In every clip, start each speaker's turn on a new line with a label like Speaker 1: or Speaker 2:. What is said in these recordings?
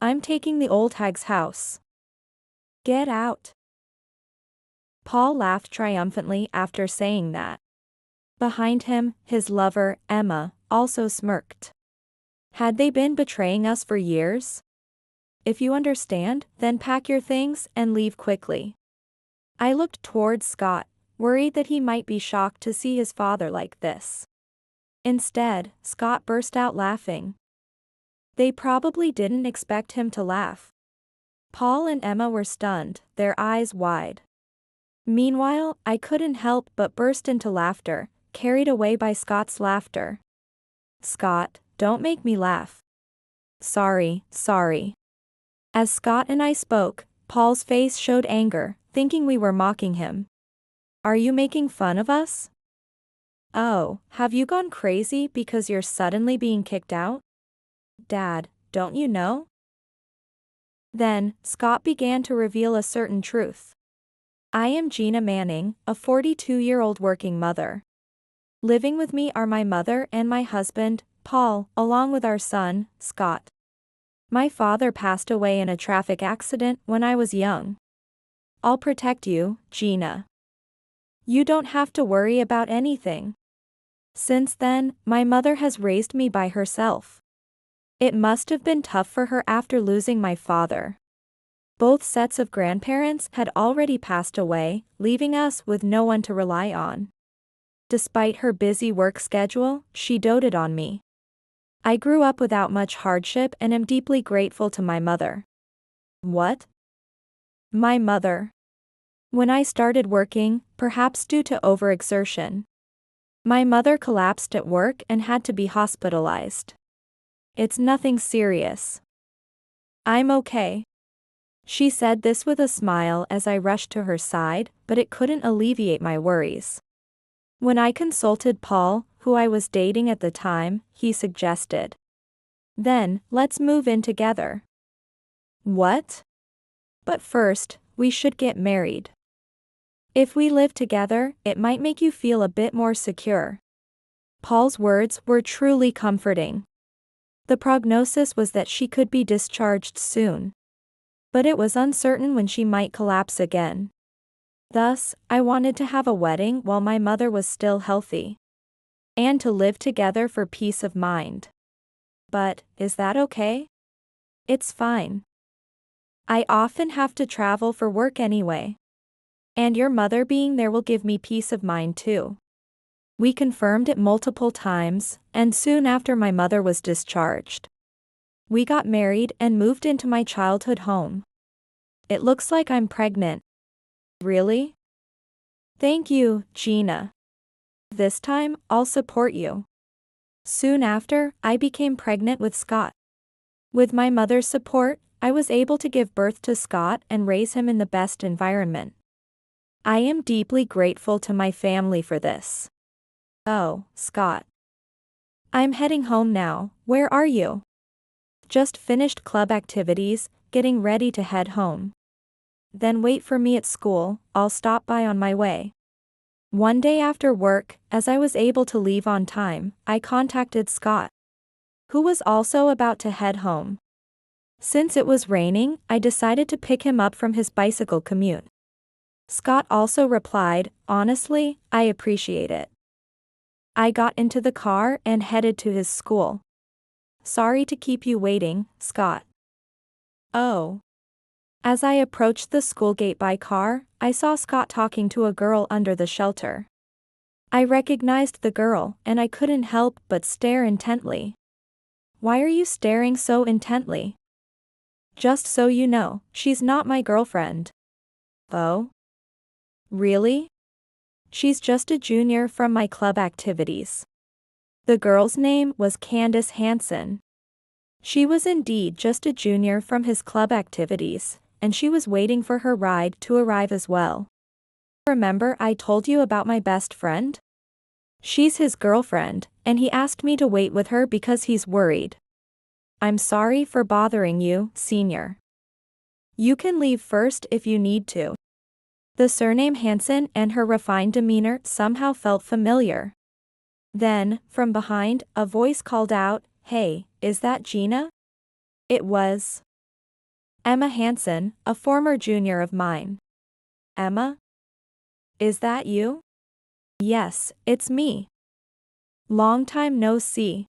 Speaker 1: I'm taking the old hag's house. Get out. Paul laughed triumphantly after saying that. Behind him, his lover, Emma, also smirked. Had they been betraying us for years? If you understand, then pack your things and leave quickly. I looked towards Scott, worried that he might be shocked to see his father like this. Instead, Scott burst out laughing. They probably didn't expect him to laugh. Paul and Emma were stunned, their eyes wide. Meanwhile, I couldn't help but burst into laughter, carried away by Scott's laughter. Scott, don't make me laugh. Sorry. As Scott and I spoke, Paul's face showed anger, thinking we were mocking him. Are you making fun of us? Oh, have you gone crazy because you're suddenly being kicked out? Dad, don't you know? Then, Scott began to reveal a certain truth. I am Gina Manning, a 42-year-old working mother. Living with me are my mother and my husband, Paul, along with our son, Scott. My father passed away in a traffic accident when I was young. I'll protect you, Gina. You don't have to worry about anything. Since then, my mother has raised me by herself. It must have been tough for her after losing my father. Both sets of grandparents had already passed away, leaving us with no one to rely on. Despite her busy work schedule, she doted on me. I grew up without much hardship and am deeply grateful to my mother. What? My mother. When I started working, perhaps due to overexertion, my mother collapsed at work and had to be hospitalized. It's nothing serious. I'm okay. She said this with a smile as I rushed to her side, but it couldn't alleviate my worries. When I consulted Paul, who I was dating at the time, he suggested, then, let's move in together. What? But first, we should get married. If we live together, it might make you feel a bit more secure. Paul's words were truly comforting. The prognosis was that she could be discharged soon. But it was uncertain when she might collapse again. Thus, I wanted to have a wedding while my mother was still healthy. And to live together for peace of mind. But, is that okay? It's fine. I often have to travel for work anyway. And your mother being there will give me peace of mind too. We confirmed it multiple times, and soon after my mother was discharged, we got married and moved into my childhood home. It looks like I'm pregnant. Really? Thank you, Gina. This time, I'll support you. Soon after, I became pregnant with Scott. With my mother's support, I was able to give birth to Scott and raise him in the best environment. I am deeply grateful to my family for this. Oh, Scott. I'm heading home now. Where are you? Just finished club activities, getting ready to head home. Then wait for me at school, I'll stop by on my way. One day after work, as I was able to leave on time, I contacted Scott, who was also about to head home. Since it was raining, I decided to pick him up from his bicycle commute. Scott also replied, honestly, I appreciate it. I got into the car and headed to his school. Sorry to keep you waiting, Scott. Oh. As I approached the school gate by car, I saw Scott talking to a girl under the shelter. I recognized the girl, and I couldn't help but stare intently. Why are you staring so intently? Just so you know, she's not my girlfriend. Oh? Really? She's just a junior from my club activities. The girl's name was Candace Hansen. She was indeed just a junior from his club activities, and she was waiting for her ride to arrive as well. Remember I told you about my best friend? She's his girlfriend, and he asked me to wait with her because he's worried. I'm sorry for bothering you, senior. You can leave first if you need to. The surname Hansen and her refined demeanor somehow felt familiar. Then, from behind, a voice called out, "Hey, is that Gina?" It was. Emma Hansen, a former junior of mine. Emma? Is that you? Yes, it's me. Long time no see.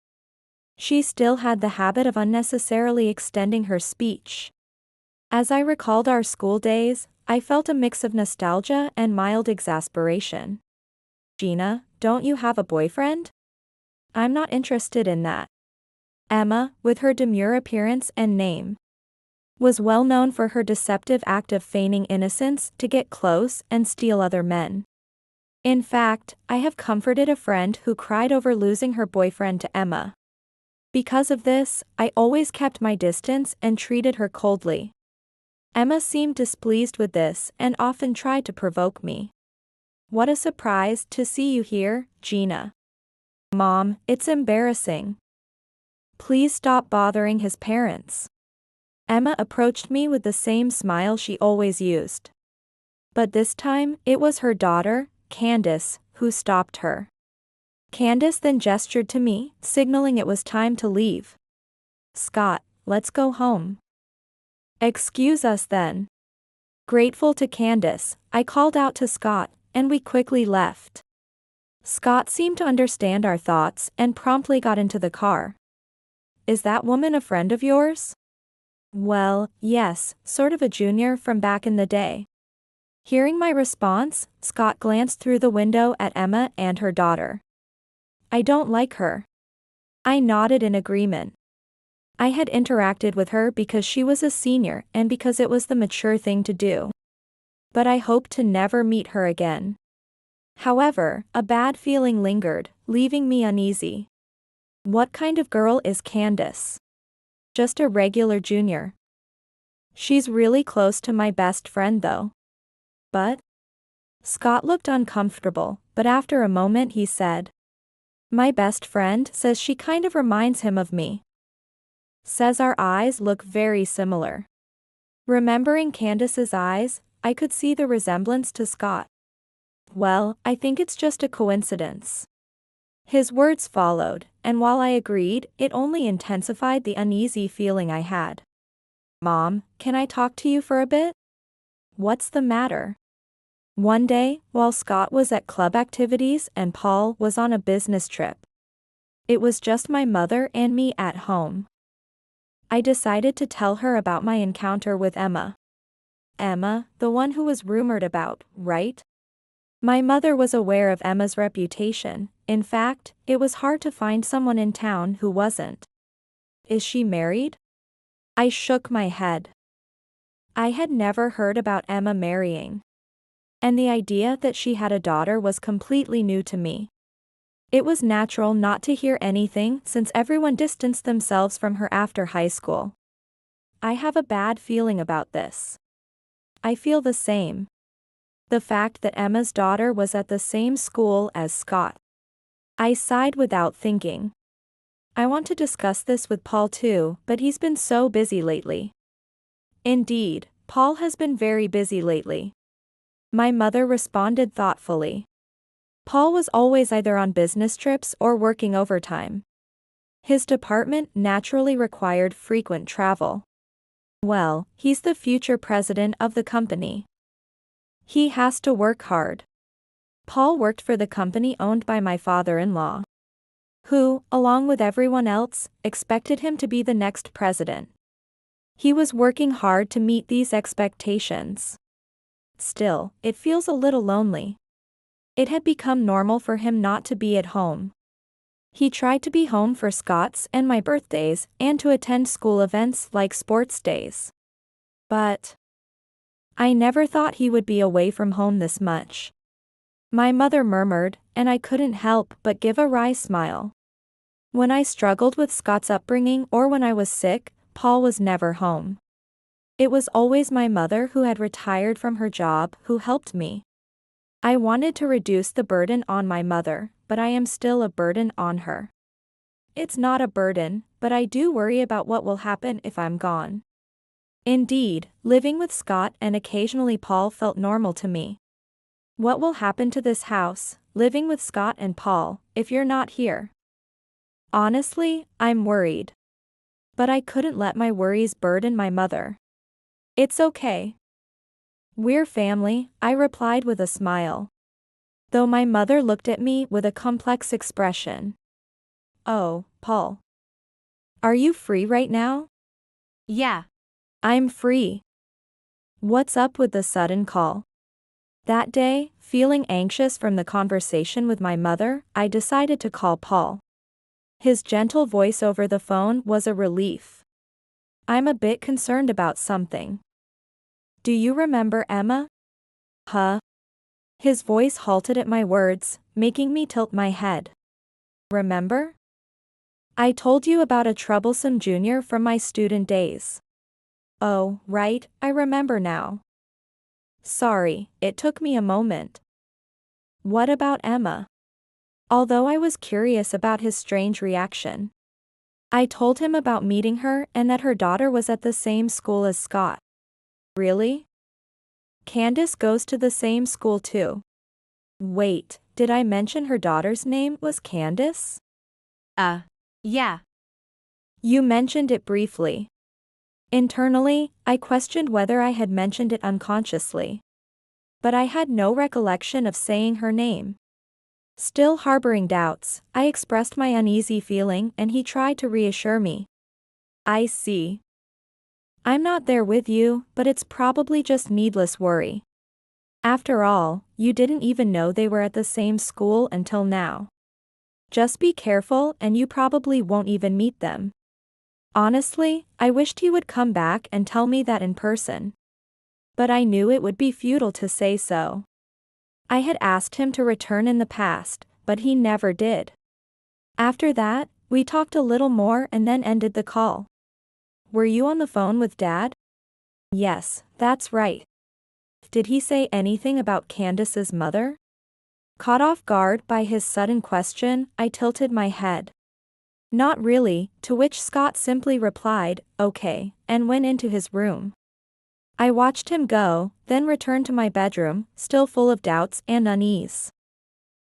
Speaker 1: She still had the habit of unnecessarily extending her speech. As I recalled our school days, I felt a mix of nostalgia and mild exasperation. Gina, don't you have a boyfriend? I'm not interested in that. Emma, with her demure appearance and name, was well known for her deceptive act of feigning innocence to get close and steal other men. In fact, I have comforted a friend who cried over losing her boyfriend to Emma. Because of this, I always kept my distance and treated her coldly. Emma seemed displeased with this and often tried to provoke me. What a surprise to see you here, Gina. Mom, it's embarrassing. Please stop bothering his parents. Emma approached me with the same smile she always used. But this time, it was her daughter, Candace, who stopped her. Candace then gestured to me, signaling it was time to leave. Scott, let's go home. Excuse us then. Grateful to Candace, I called out to Scott, and we quickly left. Scott seemed to understand our thoughts and promptly got into the car. Is that woman a friend of yours? Well, yes, sort of a junior from back in the day. Hearing my response, Scott glanced through the window at Emma and her daughter. I don't like her. I nodded in agreement. I had interacted with her because she was a senior and because it was the mature thing to do. But I hoped to never meet her again. However, a bad feeling lingered, leaving me uneasy. What kind of girl is Candace? Just a regular junior. She's really close to my best friend though. But? Scott looked uncomfortable, but after a moment he said. My best friend says she kind of reminds him of me. Says our eyes look very similar. Remembering Candace's eyes, I could see the resemblance to Scott. Well, I think it's just a coincidence. His words followed, and while I agreed, it only intensified the uneasy feeling I had. Mom, can I talk to you for a bit? What's the matter? One day, while Scott was at club activities and Paul was on a business trip, it was just my mother and me at home. I decided to tell her about my encounter with Emma. Emma, the one who was rumored about, right? My mother was aware of Emma's reputation. In fact, it was hard to find someone in town who wasn't. Is she married? I shook my head. I had never heard about Emma marrying. And the idea that she had a daughter was completely new to me. It was natural not to hear anything since everyone distanced themselves from her after high school. I have a bad feeling about this. I feel the same. The fact that Emma's daughter was at the same school as Scott. I sighed without thinking. I want to discuss this with Paul too, but he's been so busy lately. Indeed, Paul has been very busy lately. My mother responded thoughtfully. Paul was always either on business trips or working overtime. His department naturally required frequent travel. Well, he's the future president of the company. He has to work hard. Paul worked for the company owned by my father-in-law, who, along with everyone else, expected him to be the next president. He was working hard to meet these expectations. Still, it feels a little lonely. It had become normal for him not to be at home. He tried to be home for Scott's and my birthdays and to attend school events like sports days. But I never thought he would be away from home this much. My mother murmured, and I couldn't help but give a wry smile. When I struggled with Scott's upbringing or when I was sick, Paul was never home. It was always my mother who had retired from her job who helped me. I wanted to reduce the burden on my mother, but I am still a burden on her. It's not a burden, but I do worry about what will happen if I'm gone. Indeed, living with Scott and occasionally Paul felt normal to me. What will happen to this house, living with Scott and Paul, if you're not here? Honestly, I'm worried. But I couldn't let my worries burden my mother. It's okay. We're family, I replied with a smile. Though my mother looked at me with a complex expression. Oh, Paul. Are you free right now?
Speaker 2: Yeah.
Speaker 1: I'm free. What's up with the sudden call? That day, feeling anxious from the conversation with my mother, I decided to call Paul. His gentle voice over the phone was a relief. I'm a bit concerned about something. Do you remember Emma? Huh? His voice halted at my words, making me tilt my head. Remember? I told you about a troublesome junior from my student days. Oh, right, I remember now. Sorry, it took me a moment. What about Emma? Although I was curious about his strange reaction, I told him about meeting her and that her daughter was at the same school as Scott. Really? Candace goes to the same school too. Wait, did I mention her daughter's name was Candace?
Speaker 2: Yeah.
Speaker 1: You mentioned it briefly. Internally, I questioned whether I had mentioned it unconsciously. But I had no recollection of saying her name. Still harboring doubts, I expressed my uneasy feeling and he tried to reassure me. I see. I'm not there with you, but it's probably just needless worry. After all, you didn't even know they were at the same school until now. Just be careful and you probably won't even meet them. Honestly, I wished he would come back and tell me that in person. But I knew it would be futile to say so. I had asked him to return in the past, but he never did. After that, we talked a little more and then ended the call. Were you on the phone with Dad? Yes, that's right. Did he say anything about Candace's mother? Caught off guard by his sudden question, I tilted my head. Not really, to which Scott simply replied, okay, and went into his room. I watched him go, then returned to my bedroom, still full of doubts and unease.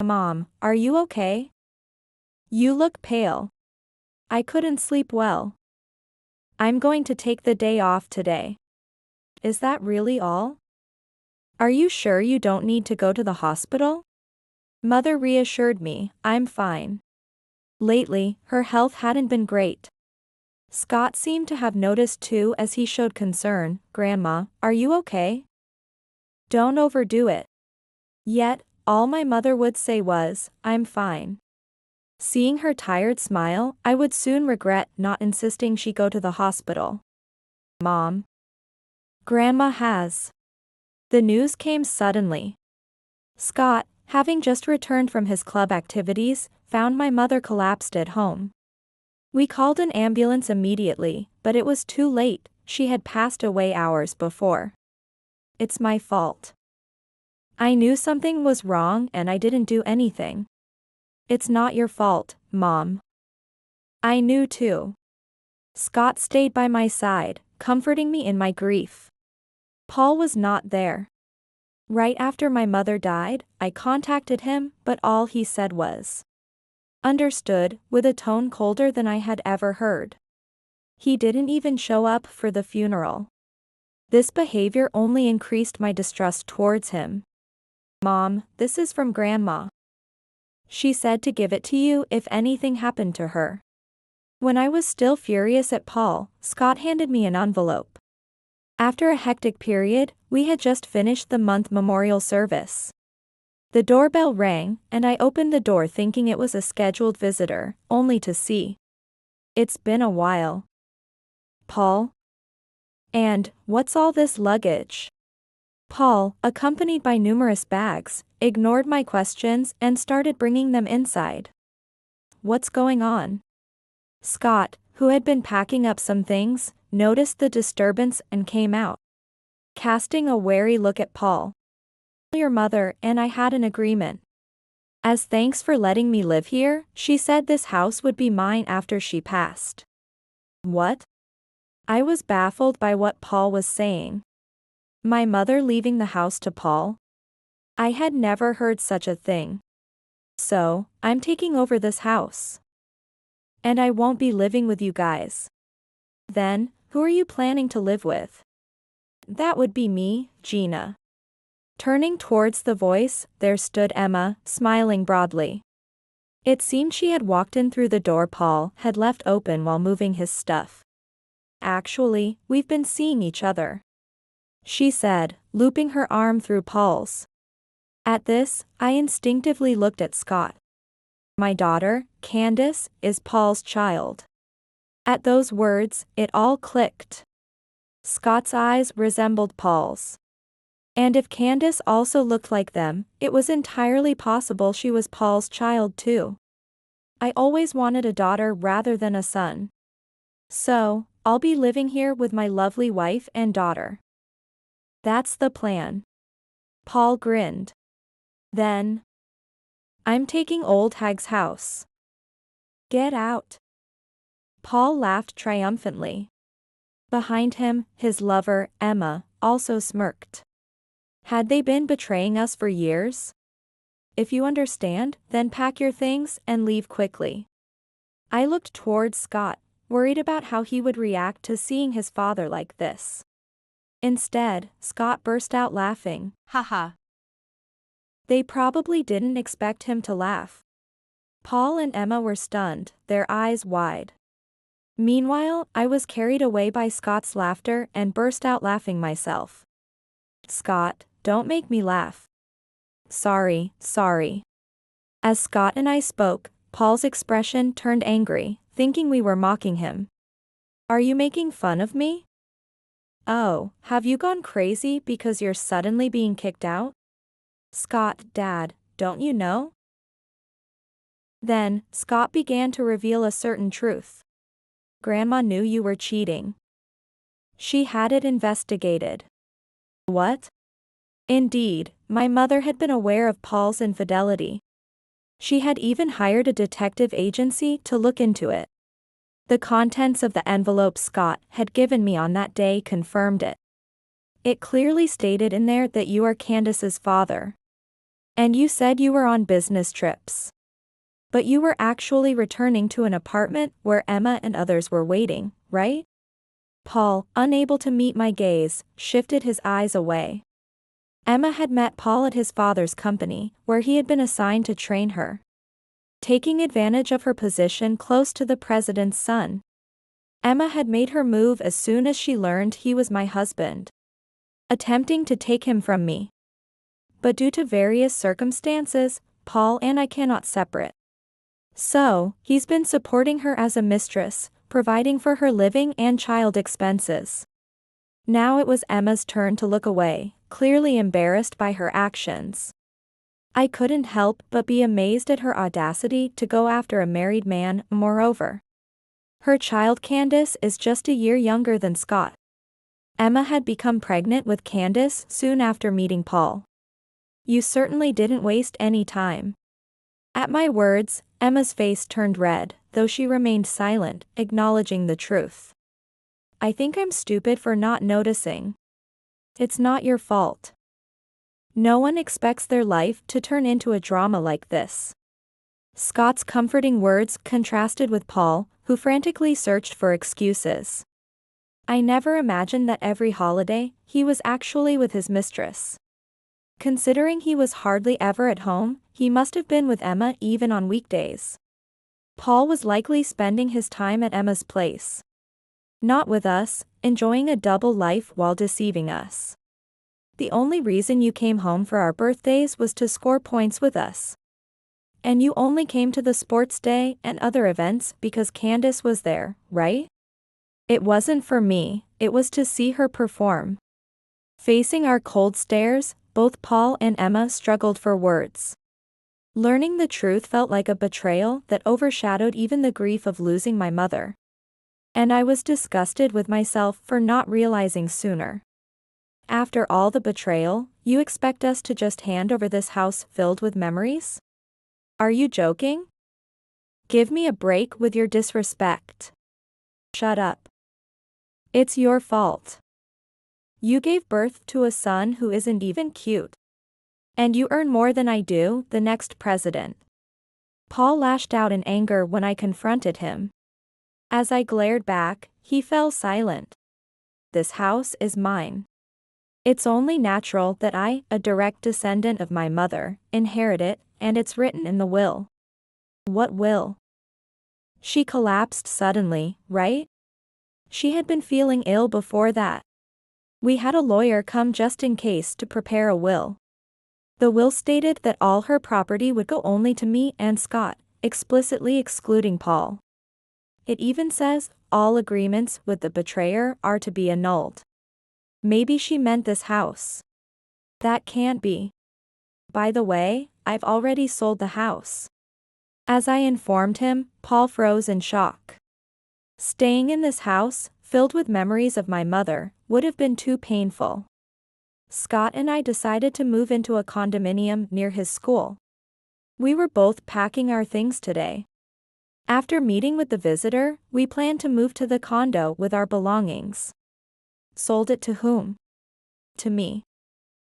Speaker 1: Mom, are you okay? You look pale. I couldn't sleep well. I'm going to take the day off today. Is that really all? Are you sure you don't need to go to the hospital? Mother reassured me, I'm fine. Lately, her health hadn't been great. Scott seemed to have noticed too as he showed concern. Grandma, are you okay? Don't overdo it. Yet, all my mother would say was, I'm fine. Seeing her tired smile, I would soon regret not insisting she go to the hospital. Mom. Grandma has. The news came suddenly. Scott, having just returned from his club activities, found my mother collapsed at home. We called an ambulance immediately, but it was too late, she had passed away hours before. It's my fault. I knew something was wrong and I didn't do anything. It's not your fault, Mom. I knew too. Scott stayed by my side, comforting me in my grief. Paul was not there. Right after my mother died, I contacted him, but all he said was, understood, with a tone colder than I had ever heard. He didn't even show up for the funeral. This behavior only increased my distrust towards him. Mom, this is from Grandma. She said to give it to you if anything happened to her. When I was still furious at Paul, Scott handed me an envelope. After a hectic period, we had just finished the month memorial service. The doorbell rang, and I opened the door thinking it was a scheduled visitor, only to see. It's been a while. Paul? And, what's all this luggage? Paul, accompanied by numerous bags, ignored my questions and started bringing them inside. What's going on? Scott, who had been packing up some things, noticed the disturbance and came out. Casting a wary look at Paul. Your mother and I had an agreement. As thanks for letting me live here, she said this house would be mine after she passed. What? I was baffled by what Paul was saying. My mother leaving the house to Paul? I had never heard such a thing. So, I'm taking over this house. And I won't be living with you guys. Then, who are you planning to live with? That would be me, Gina. Turning towards the voice, there stood Emma, smiling broadly. It seemed she had walked in through the door Paul had left open while moving his stuff. Actually, we've been seeing each other, she said, looping her arm through Paul's. At this, I instinctively looked at Scott. My daughter, Candace, is Paul's child. At those words, it all clicked. Scott's eyes resembled Paul's. And if Candace also looked like them, it was entirely possible she was Paul's child too. I always wanted a daughter rather than a son. So, I'll be living here with my lovely wife and daughter. That's the plan. Paul grinned. Then, I'm taking old Hag's house. Get out. Paul laughed triumphantly. Behind him, his lover, Emma, also smirked. Had they been betraying us for years? If you understand, then pack your things and leave quickly. I looked towards Scott, worried about how he would react to seeing his father like this. Instead, Scott burst out laughing.
Speaker 2: Haha.
Speaker 1: They probably didn't expect him to laugh. Paul and Emma were stunned, their eyes wide. Meanwhile, I was carried away by Scott's laughter and burst out laughing myself. Scott, don't make me laugh. Sorry. As Scott and I spoke, Paul's expression turned angry, thinking we were mocking him. Are you making fun of me? Oh, have you gone crazy because you're suddenly being kicked out? Scott, Dad, don't you know? Then, Scott began to reveal a certain truth. Grandma knew you were cheating. She had it investigated. What? Indeed, my mother had been aware of Paul's infidelity. She had even hired a detective agency to look into it. The contents of the envelope Scott had given me on that day confirmed it. It clearly stated in there that you are Candace's father. And you said you were on business trips. But you were actually returning to an apartment where Emma and others were waiting, right? Paul, unable to meet my gaze, shifted his eyes away. Emma had met Paul at his father's company, where he had been assigned to train her. Taking advantage of her position close to the president's son, Emma had made her move as soon as she learned he was my husband, attempting to take him from me. But due to various circumstances, Paul and I cannot separate. So, he's been supporting her as a mistress, providing for her living and child expenses. Now it was Emma's turn to look away, clearly embarrassed by her actions. I couldn't help but be amazed at her audacity to go after a married man. Moreover, her child Candace is just a year younger than Scott. Emma had become pregnant with Candace soon after meeting Paul. You certainly didn't waste any time. At my words, Emma's face turned red, though she remained silent, acknowledging the truth. I think I'm stupid for not noticing. It's not your fault. No one expects their life to turn into a drama like this. Scott's comforting words contrasted with Paul, who frantically searched for excuses. I never imagined that every holiday, he was actually with his mistress. Considering he was hardly ever at home, he must have been with Emma even on weekdays. Paul was likely spending his time at Emma's place. Not with us, enjoying a double life while deceiving us. The only reason you came home for our birthdays was to score points with us. And you only came to the sports day and other events because Candace was there, right? It wasn't for me, it was to see her perform. Facing our cold stares, both Paul and Emma struggled for words. Learning the truth felt like a betrayal that overshadowed even the grief of losing my mother. And I was disgusted with myself for not realizing sooner. After all the betrayal, you expect us to just hand over this house filled with memories? Are you joking? Give me a break with your disrespect. Shut up. It's your fault. You gave birth to a son who isn't even cute. And you earn more than I do, the next president. Paul lashed out in anger when I confronted him. As I glared back, he fell silent. This house is mine. It's only natural that I, a direct descendant of my mother, inherit it, and it's written in the will. What will? She collapsed suddenly, right? She had been feeling ill before that. We had a lawyer come just in case to prepare a will. The will stated that all her property would go only to me and Scott, explicitly excluding Paul. It even says, all agreements with the betrayer are to be annulled. Maybe she meant this house. That can't be. By the way, I've already sold the house. As I informed him, Paul froze in shock. Staying in this house, filled with memories of my mother, would have been too painful. Scott and I decided to move into a condominium near his school. We were both packing our things today. After meeting with the visitor, we planned to move to the condo with our belongings. Sold it to whom? To me.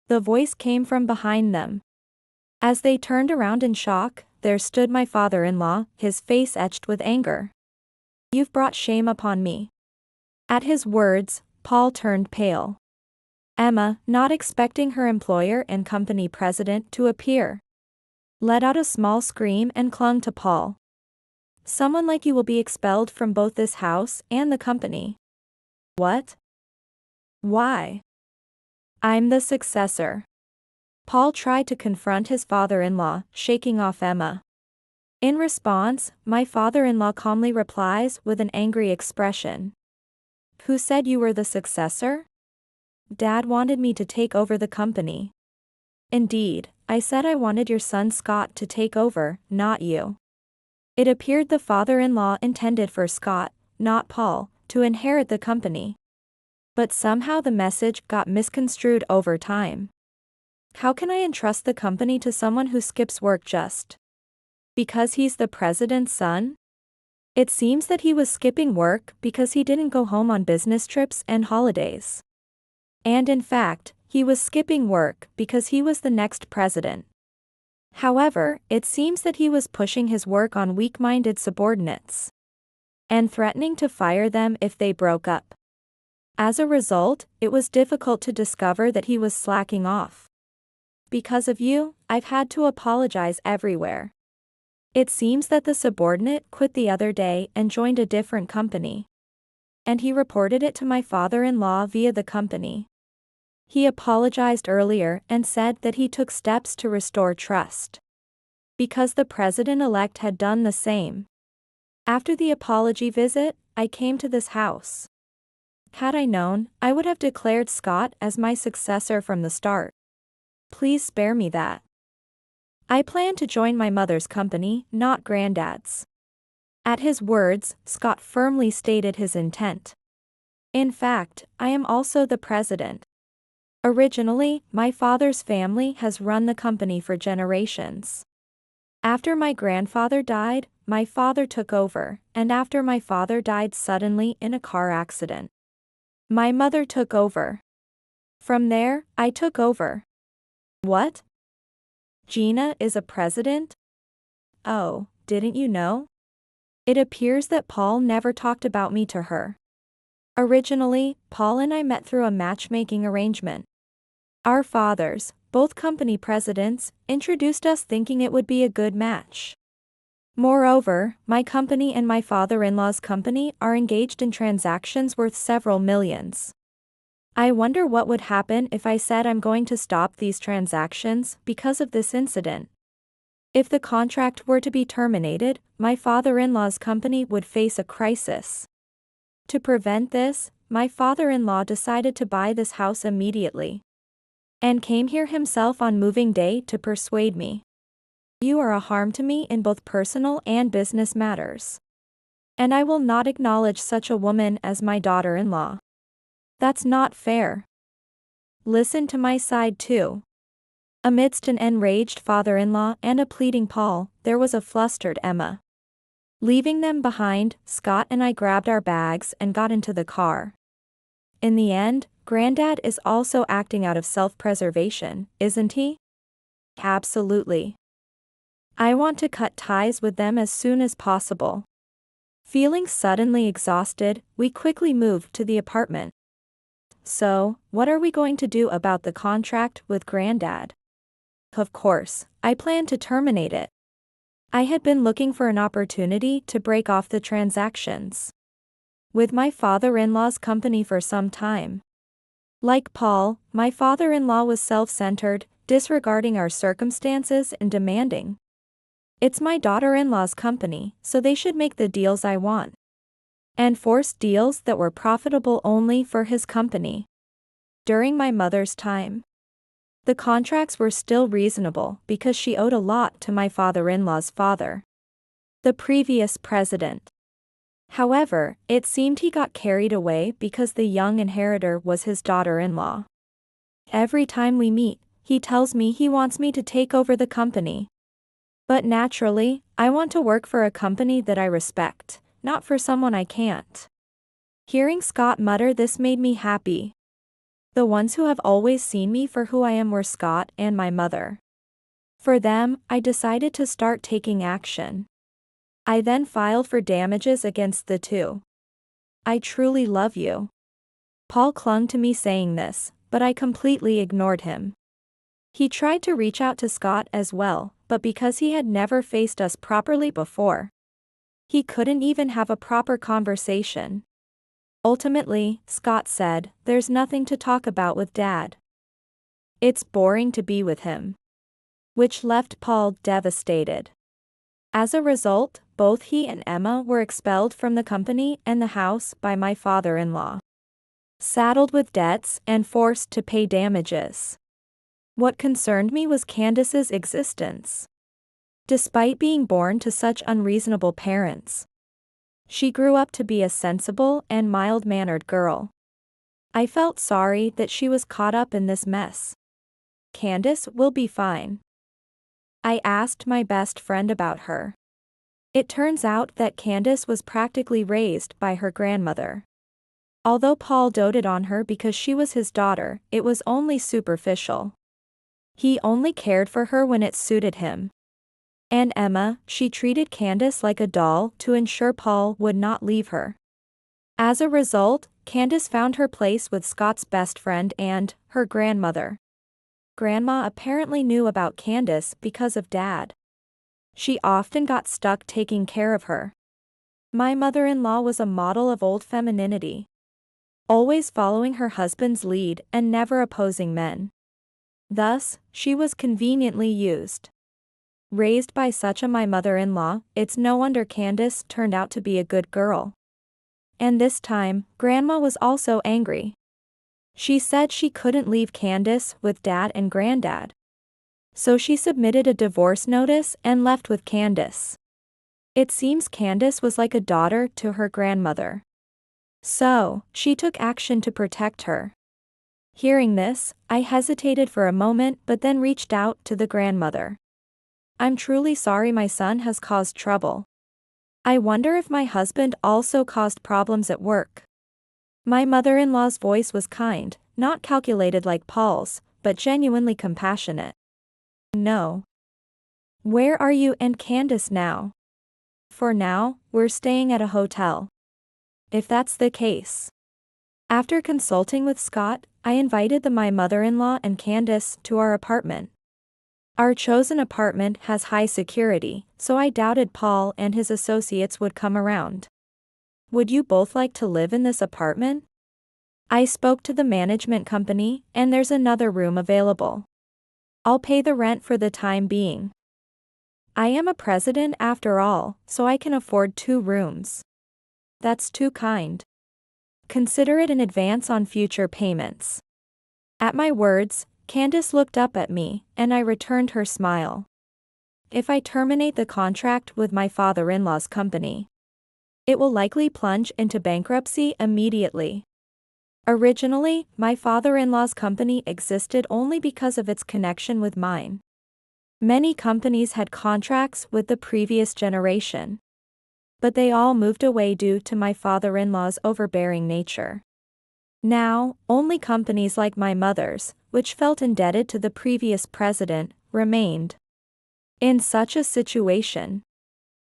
Speaker 1: The voice came from behind them. As they turned around in shock, there stood my father-in-law, his face etched with anger. You've brought shame upon me. At his words, Paul turned pale. Emma, not expecting her employer and company president to appear, let out a small scream and clung to Paul. Someone like you will be expelled from both this house and the company. What? Why? I'm the successor. Paul tried to confront his father-in-law, shaking off Emma. In response, my father-in-law calmly replies with an angry expression. Who said you were the successor? Dad wanted me to take over the company. Indeed, I said I wanted your son Scott to take over, not you. It appeared the father-in-law intended for Scott, not Paul, to inherit the company. But somehow the message got misconstrued over time. How can I entrust the company to someone who skips work just because he's the president's son? It seems that he was skipping work because he didn't go home on business trips and holidays. And in fact, he was skipping work because he was the next president. However, it seems that he was pushing his work on weak-minded subordinates and threatening to fire them if they broke up. As a result, it was difficult to discover that he was slacking off. Because of you, I've had to apologize everywhere. It seems that the subordinate quit the other day and joined a different company. And he reported it to my father-in-law via the company. He apologized earlier and said that he took steps to restore trust. Because the president-elect had done the same. After the apology visit, I came to this house. Had I known, I would have declared Scott as my successor from the start. Please spare me that. I plan to join my mother's company, not Granddad's. At his words, Scott firmly stated his intent. In fact, I am also the president. Originally, my father's family has run the company for generations. After my grandfather died, my father took over, and after my father died suddenly in a car accident, my mother took over. From there, I took over. What? Gina is a president? Oh, didn't you know? It appears that Paul never talked about me to her. Originally, Paul and I met through a matchmaking arrangement. Our fathers, both company presidents, introduced us thinking it would be a good match. Moreover, my company and my father-in-law's company are engaged in transactions worth several millions. I wonder what would happen if I said I'm going to stop these transactions because of this incident. If the contract were to be terminated, my father-in-law's company would face a crisis. To prevent this, my father-in-law decided to buy this house immediately. And came here himself on moving day to persuade me. You are a harm to me in both personal and business matters. And I will not acknowledge such a woman as my daughter-in-law. That's not fair. Listen to my side too. Amidst an enraged father-in-law and a pleading Paul, there was a flustered Emma. Leaving them behind, Scott and I grabbed our bags and got into the car. In the end, Granddad is also acting out of self-preservation, isn't he? Absolutely. I want to cut ties with them as soon as possible. Feeling suddenly exhausted, we quickly moved to the apartment. So, what are we going to do about the contract with Granddad? Of course, I plan to terminate it. I had been looking for an opportunity to break off the transactions with my father-in-law's company for some time. Like Paul, my father-in-law was self-centered, disregarding our circumstances and demanding. It's my daughter-in-law's company, so they should make the deals I want. And force deals that were profitable only for his company. During my mother's time, the contracts were still reasonable because she owed a lot to my father-in-law's father, the previous president. However, it seemed he got carried away because the young inheritor was his daughter-in-law. Every time we meet, he tells me he wants me to take over the company. But naturally, I want to work for a company that I respect, not for someone I can't. Hearing Scott mutter this made me happy. The ones who have always seen me for who I am were Scott and my mother. For them, I decided to start taking action. I then filed for damages against the two. I truly love you. Paul clung to me saying this, but I completely ignored him. He tried to reach out to Scott as well, but because he had never faced us properly before, he couldn't even have a proper conversation. Ultimately, Scott said, "There's nothing to talk about with Dad. It's boring to be with him." Which left Paul devastated. As a result, both he and Emma were expelled from the company and the house by my father-in-law, saddled with debts and forced to pay damages. What concerned me was Candace's existence. Despite being born to such unreasonable parents, she grew up to be a sensible and mild-mannered girl. I felt sorry that she was caught up in this mess. Candace will be fine. I asked my best friend about her. It turns out that Candace was practically raised by her grandmother. Although Paul doted on her because she was his daughter, it was only superficial. He only cared for her when it suited him. And Emma, she treated Candace like a doll to ensure Paul would not leave her. As a result, Candace found her place with Scott's best friend and her grandmother. Grandma apparently knew about Candace because of Dad. She often got stuck taking care of her. My mother-in-law was a model of old femininity, always following her husband's lead and never opposing men. Thus, she was conveniently used. Raised by such a my mother-in-law, it's no wonder Candace turned out to be a good girl. And this time, Grandma was also angry. She said she couldn't leave Candace with Dad and Granddad. So she submitted a divorce notice and left with Candace. It seems Candace was like a daughter to her grandmother. So, she took action to protect her. Hearing this, I hesitated for a moment but then reached out to the grandmother. "I'm truly sorry my son has caused trouble. I wonder if my husband also caused problems at work." My mother-in-law's voice was kind, not calculated like Paul's, but genuinely compassionate. "No. Where are you and Candace now?" "For now, we're staying at a hotel." "If that's the case." After consulting with Scott, I invited my mother-in-law and Candace to our apartment. Our chosen apartment has high security, so I doubted Paul and his associates would come around. "Would you both like to live in this apartment?" I spoke to the management company, and there's another room available. I'll pay the rent for the time being. I am a president after all, so I can afford 2 rooms. "That's too kind. Consider it in advance on future payments." At my words, Candace looked up at me, and I returned her smile. "If I terminate the contract with my father-in-law's company, it will likely plunge into bankruptcy immediately. Originally, my father-in-law's company existed only because of its connection with mine. Many companies had contracts with the previous generation, but they all moved away due to my father-in-law's overbearing nature. Now, only companies like my mother's, which felt indebted to the previous president, remained. In such a situation,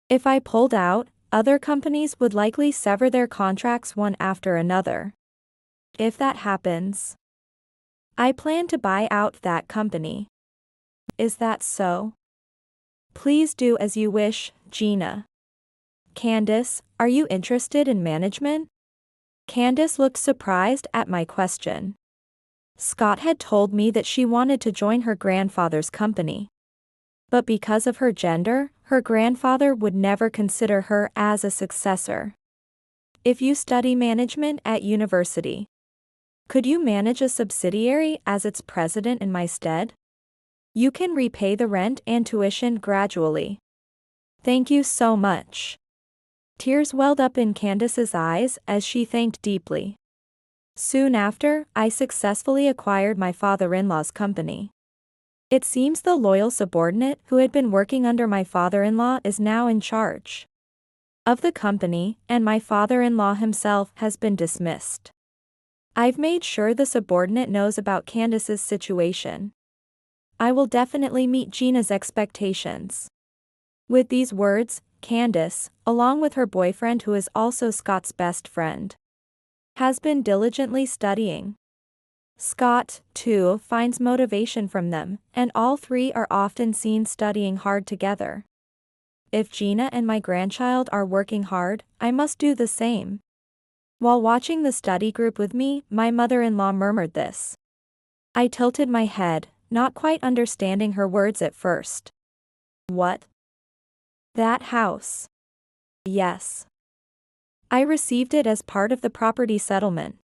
Speaker 1: if I pulled out, other companies would likely sever their contracts one after another. If that happens, I plan to buy out that company. Is that so? Please do as you wish, Gina. Candace, are you interested in management? Candace looked surprised at my question. Scott had told me that she wanted to join her grandfather's company. But because of her gender, her grandfather would never consider her as a successor. If you study management at university, could you manage a subsidiary as its president in my stead? You can repay the rent and tuition gradually. Thank you so much. Tears welled up in Candace's eyes as she thanked deeply. Soon after, I successfully acquired my father-in-law's company. It seems the loyal subordinate who had been working under my father-in-law is now in charge of the company, and my father-in-law himself has been dismissed. I've made sure the subordinate knows about Candace's situation. I will definitely meet Gina's expectations. With these words, Candace, along with her boyfriend who is also Scott's best friend, has been diligently studying. Scott, too, finds motivation from them, and all three are often seen studying hard together. If Gina and my grandchild are working hard, I must do the same. While watching the study group with me, my mother-in-law murmured this. I tilted my head, not quite understanding her words at first. What? That house. Yes. I received it as part of the property settlement.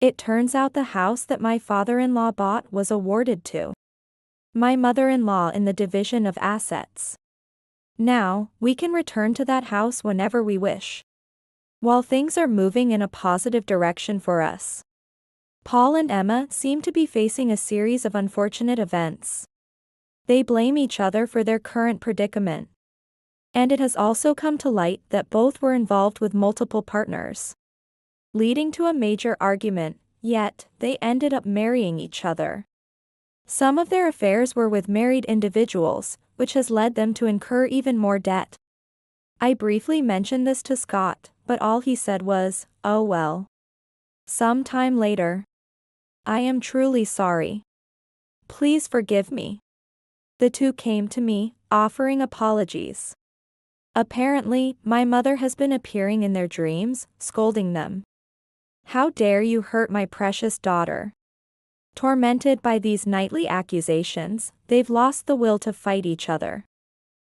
Speaker 1: It turns out the house that my father-in-law bought was awarded to my mother-in-law in the division of assets. Now, we can return to that house whenever we wish. While things are moving in a positive direction for us, Paul and Emma seem to be facing a series of unfortunate events. They blame each other for their current predicament. And it has also come to light that both were involved with multiple partners, leading to a major argument, yet they ended up marrying each other. Some of their affairs were with married individuals, which has led them to incur even more debt. I briefly mentioned this to Scott, but all he said was, "Oh well." Some time later. I am truly sorry. Please forgive me. The two came to me, offering apologies. Apparently, my mother has been appearing in their dreams, scolding them. How dare you hurt my precious daughter? Tormented by these nightly accusations, they've lost the will to fight each other.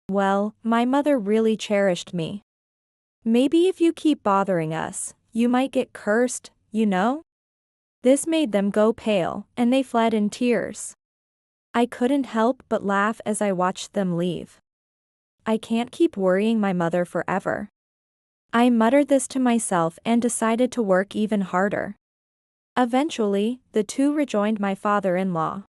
Speaker 1: Well, my mother really cherished me. Maybe if you keep bothering us, you might get cursed, you know? This made them go pale, and they fled in tears. I couldn't help but laugh as I watched them leave. I can't keep worrying my mother forever. I muttered this to myself and decided to work even harder. Eventually, the two rejoined my father-in-law.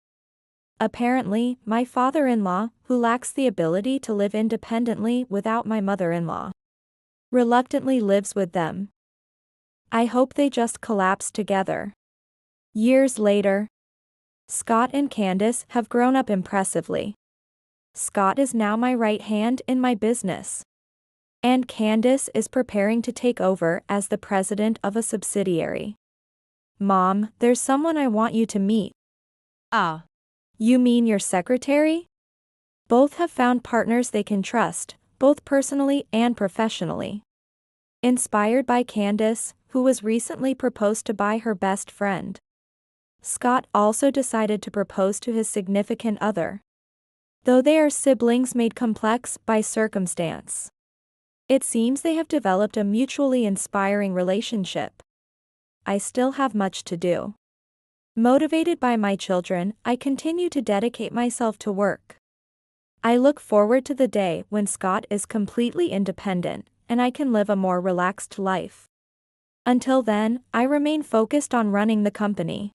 Speaker 1: Apparently, my father-in-law, who lacks the ability to live independently without my mother-in-law, reluctantly lives with them. I hope they just collapse together. Years later, Scott and Candace have grown up impressively. Scott is now my right hand in my business. And Candace is preparing to take over as the president of a subsidiary. Mom, there's someone I want you to meet.
Speaker 2: Ah.
Speaker 1: You mean your secretary? Both have found partners they can trust, both personally and professionally. Inspired by Candace, who was recently proposed to by her best friend, Scott also decided to propose to his significant other. Though they are siblings made complex by circumstance, it seems they have developed a mutually inspiring relationship. I still have much to do. Motivated by my children, I continue to dedicate myself to work. I look forward to the day when Scott is completely independent, and I can live a more relaxed life. Until then, I remain focused on running the company.